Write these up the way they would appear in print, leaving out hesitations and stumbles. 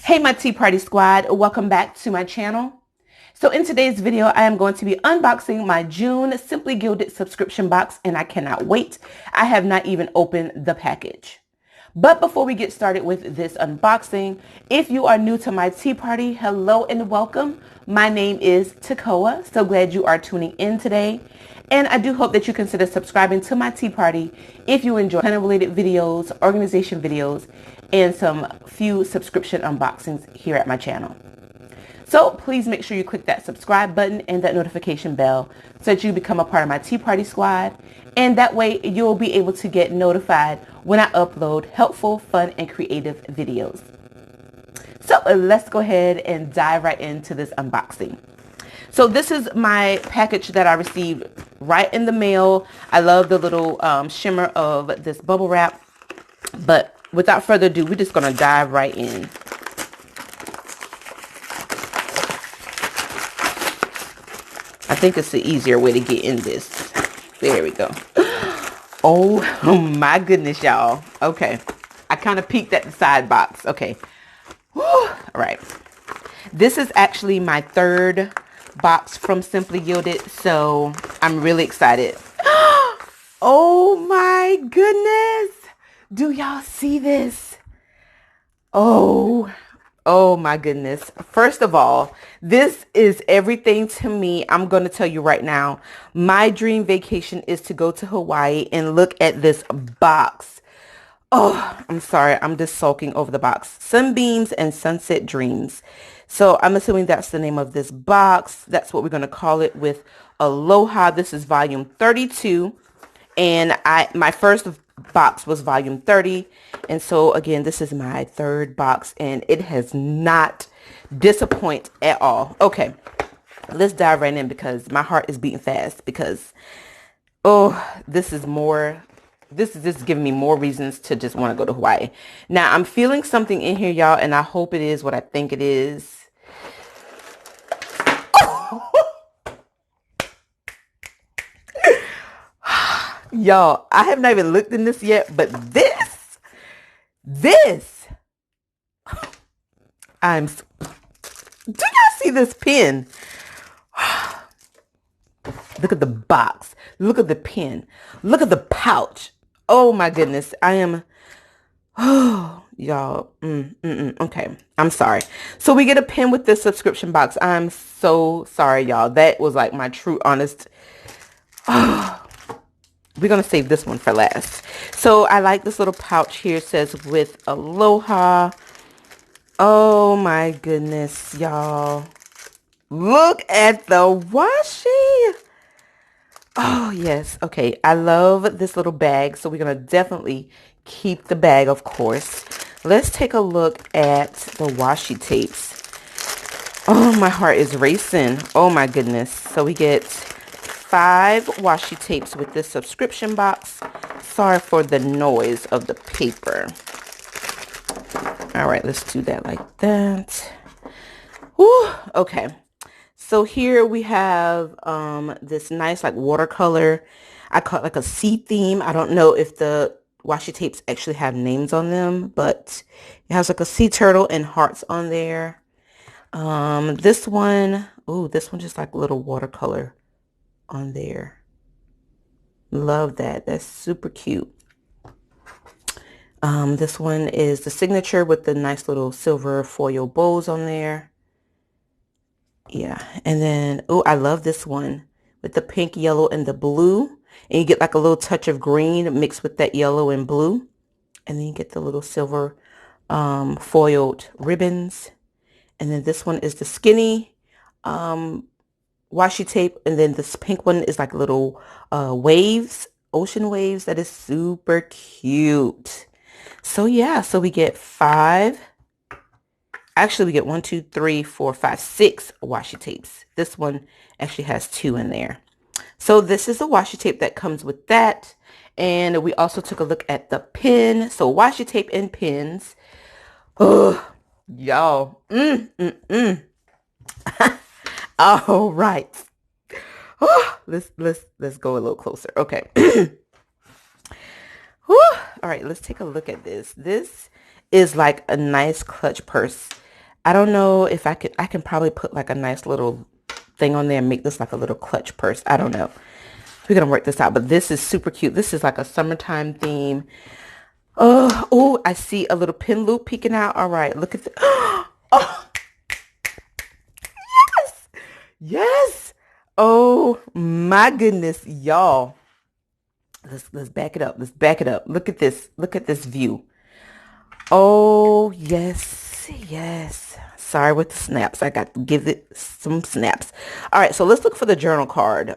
Hey my Tea Party Squad, welcome back to my channel. So in today's video, I am going to be unboxing my June Simply Gilded subscription box and I cannot wait. I have not even opened the package. But before we get started with this unboxing, if you are new to my Tea Party, hello and welcome. My name is Takoa. So glad you are tuning in today. And I do hope that you consider subscribing to my Tea Party if you enjoy planner related videos, organization videos, and some few subscription unboxings here at my channel. So please make sure you click that subscribe button and that notification bell so that you become a part of my Tea Party Squad. And that way you'll be able to get notified when I upload helpful, fun, and creative videos. So let's go ahead and dive right into this unboxing. So this is my package that I received right in the mail. I love the little shimmer of this bubble wrap. But without further ado, we're just going to dive right in. I think it's the easier way to get in this. There we go. Oh my goodness, y'all. Okay. I kind of peeked at the side box. Okay. Whew. All right. This is actually my third box from Simply Gilded, so I'm really excited. Oh my goodness. Do y'all see this? Oh my goodness. First of all, this is everything to me. I'm going to tell you right now, my dream vacation is to go to Hawaii and look at this box. Oh, I'm sorry. I'm just sulking over the box. Sunbeams and Sunset Dreams. So I'm assuming that's the name of this box. That's what we're going to call it with Aloha. This is volume 32. And my first box was volume 30. And so again, this is my third box and it has not disappointed at all. Okay, let's dive right in because my heart is beating fast because, this is just giving me more reasons to just want to go to Hawaii. Now I'm feeling something in here, y'all, and I hope it is what I think it is. Y'all, I have not even looked in this yet, but this, do y'all see this pen? Look at the box. Look at the pen. Look at the pouch. Oh my goodness. I am, y'all. Okay. I'm sorry. So we get a pen with this subscription box. I'm so sorry, y'all. That was like my true honest. We're going to save this one for last. So I like this little pouch here. It says with Aloha. Oh my goodness, y'all. Look at the washi. Oh yes. Okay. I love this little bag. So we're going to definitely keep the bag, of course. Let's take a look at the washi tapes. Oh, my heart is racing. Oh my goodness. So we get 5 washi tapes with this subscription box. Sorry for the noise of the paper. All right, let's do that like that. Whew, okay. So here we have this nice like watercolor. I call it like a sea theme. I don't know if the washi tapes actually have names on them, but it has like a sea turtle and hearts on there. This one just like a little watercolor on there. Love that. That's super cute. This one is the signature with the nice little silver foil bows on there. Yeah. And then, I love this one with the pink, yellow, and the blue. And you get like a little touch of green mixed with that yellow and blue. And then you get the little silver foiled ribbons. And then this one is the skinny washi tape, and then this pink one is like little waves, ocean waves. That is super cute. So yeah, so we get 5. Actually, we get 1, 2, 3, 4, 5, 6 washi tapes. This one actually has 2 in there. So this is a washi tape that comes with that. And we also took a look at the pen. So washi tape and pens. Oh, y'all. All right. Let's go a little closer. Okay. All right, let's take a look at this. This is like a nice clutch purse. I don't know if I can probably put like a nice little thing on there and make this like a little clutch purse. I don't know. We're going to work this out, but this is super cute. This is like a summertime theme. Oh, I see a little pin loop peeking out. All right, look at the, oh, yes, yes. Oh my goodness, y'all. Let's back it up. Let's back it up. Look at this. Look at this view. Oh, yes, yes. Sorry with the snaps. I got to give it some snaps. All right, so let's look for the journal card.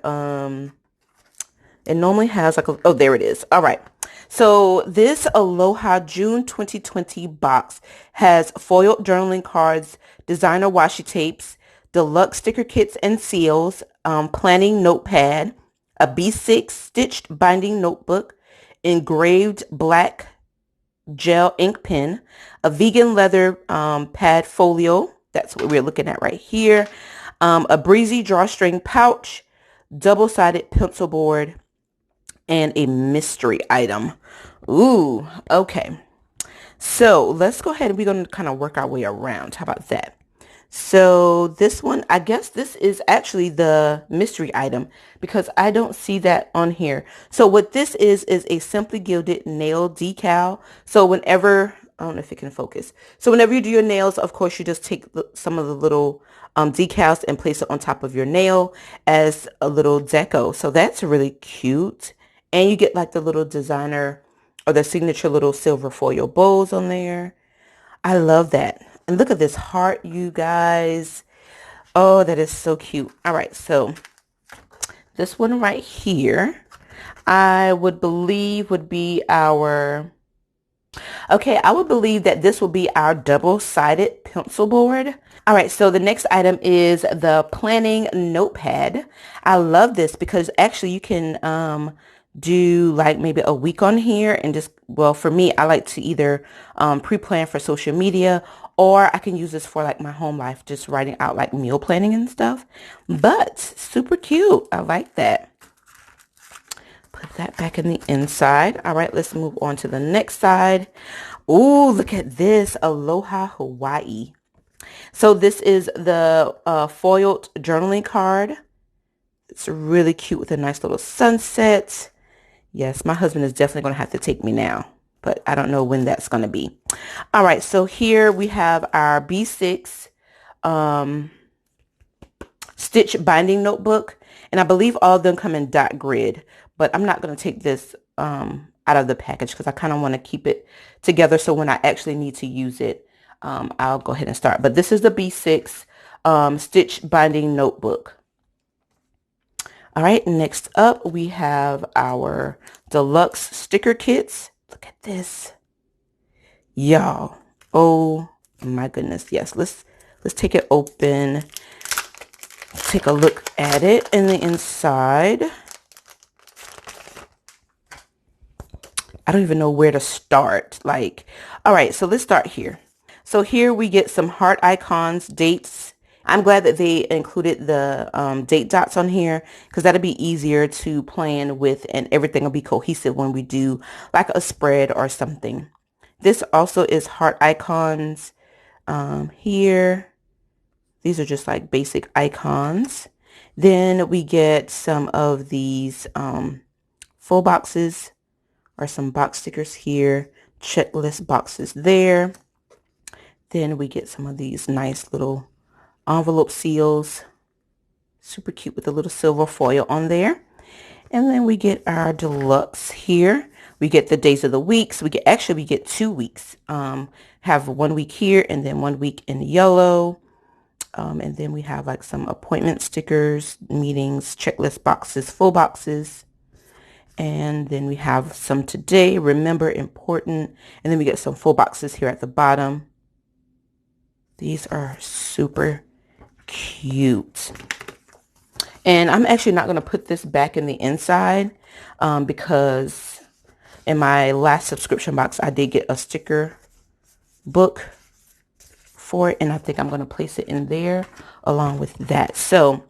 It normally has like a, oh, there it is. All right. So this Aloha June 2020 box has foiled journaling cards, designer washi tapes, deluxe sticker kits and seals, planning notepad, a B6 stitched binding notebook, engraved black gel ink pen, a vegan leather Padfolio. That's what we're looking at right here. A breezy drawstring pouch, double-sided pencil board, and a mystery item. Ooh, okay. So let's go ahead and we're going to kind of work our way around. How about that? So this one, I guess this is actually the mystery item because I don't see that on here. So what this is a Simply Gilded nail decal. So whenever, I don't know if it can focus. So whenever you do your nails, of course, you just take some of the little decals and place it on top of your nail as a little deco. So that's really cute. And you get like the little designer or the signature little silver foil bows on there. I love that. And look at this heart, you guys. Oh, that is so cute. All right, so this one right here, I would believe would be our, okay, I would believe that this will be our double-sided pencil board. All right, so the next item is the planning notepad. I love this because actually you can do like maybe a week on here and just, well, for me, I like to either pre-plan for social media or I can use this for like my home life, just writing out like meal planning and stuff. But super cute. I like that. Put that back in the inside. All right, let's move on to the next side. Ooh, look at this. Aloha Hawaii. So this is the foiled journaling card. It's really cute with a nice little sunset. Yes, my husband is definitely going to have to take me now, but I don't know when that's going to be. All right, so here we have our B6 stitch binding notebook, and I believe all of them come in dot grid, but I'm not going to take this out of the package because I kind of want to keep it together so when I actually need to use it, I'll go ahead and start. But this is the B6 stitch binding notebook. All right, next up we have our deluxe sticker kits. Look at this, y'all. Oh my goodness. Yes, let's take it open. Take a look at it in the inside. I don't even know where to start. Like, all right, so let's start here. So here we get some heart icons, dates. I'm glad that they included the date dots on here because that'll be easier to plan with and everything will be cohesive when we do like a spread or something. This also is heart icons here. These are just like basic icons. Then we get some of these full boxes or some box stickers here, checklist boxes there. Then we get some of these nice little envelope seals, super cute with a little silver foil on there. And then we get our deluxe here. We get the days of the weeks. We get 2 weeks. Have 1 week here and then 1 week in yellow. And then we have like some appointment stickers, meetings, checklist boxes, full boxes. And then we have some today, remember, important. And then we get some full boxes here at the bottom. These are super cute. And I'm actually not going to put this back in the inside because in my last subscription box, I did get a sticker book for it. And I think I'm going to place it in there along with that. So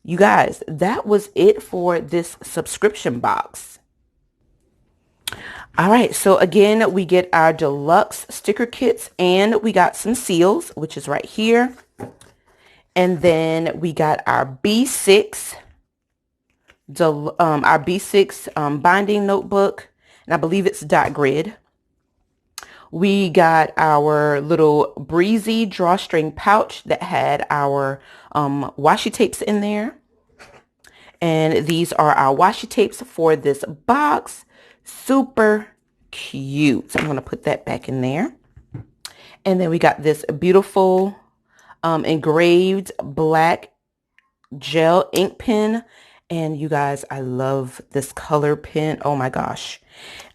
you guys, that was it for this subscription box. All right, so again, we get our deluxe sticker kits and we got some seals, which is right here. And then we got our B6, binding notebook, and I believe it's dot grid. We got our little breezy drawstring pouch that had our washi tapes in there. And these are our washi tapes for this box. Super cute. So I'm going to put that back in there. And then we got this beautiful engraved black gel ink pen. And you guys, I love this color pen. Oh my gosh.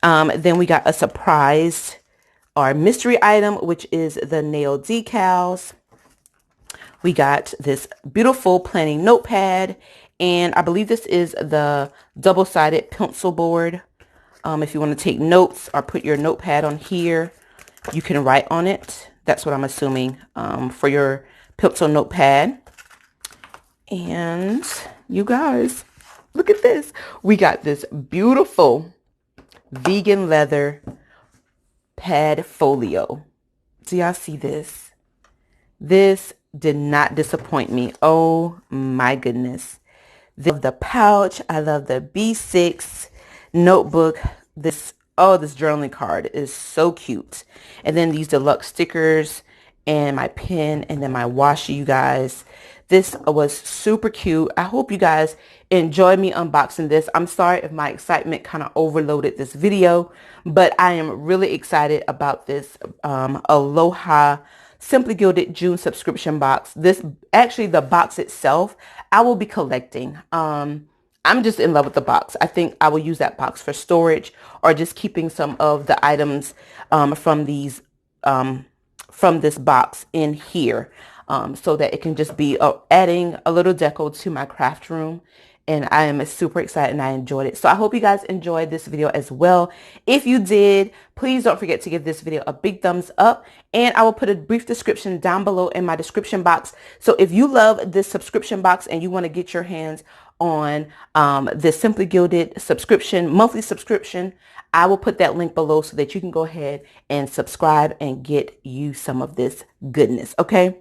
Then we got a surprise or mystery item, which is the nail decals. We got this beautiful planning notepad, and I believe this is the double-sided pencil board. If you want to take notes or put your notepad on here, you can write on it. That's what I'm assuming for your pencil notepad. And you guys, look at this. We got this beautiful vegan leather Padfolio. Do y'all see this? This did not disappoint me. Oh my goodness. The pouch. I love the B6 notebook. This journaling card is so cute. And then these deluxe stickers and my pen and then my washi, you guys. This was super cute. I hope you guys enjoyed me unboxing this. I'm sorry if my excitement kind of overloaded this video, but I am really excited about this Aloha Simply Gilded June subscription box. This, actually the box itself, I will be collecting. I'm just in love with the box. I think I will use that box for storage or just keeping some of the items from this box in here so that it can just be adding a little deco to my craft room. And I am super excited and I enjoyed it. So I hope you guys enjoyed this video as well. If you did, please don't forget to give this video a big thumbs up. And I will put a brief description down below in my description box. So if you love this subscription box and you want to get your hands on this Simply Gilded subscription, monthly subscription, I will put that link below so that you can go ahead and subscribe and get you some of this goodness. Okay.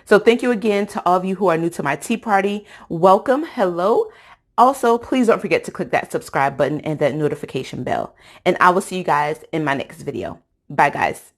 So thank you again to all of you who are new to my tea party. Welcome. Hello. Also, please don't forget to click that subscribe button and that notification bell. And I will see you guys in my next video. Bye, guys.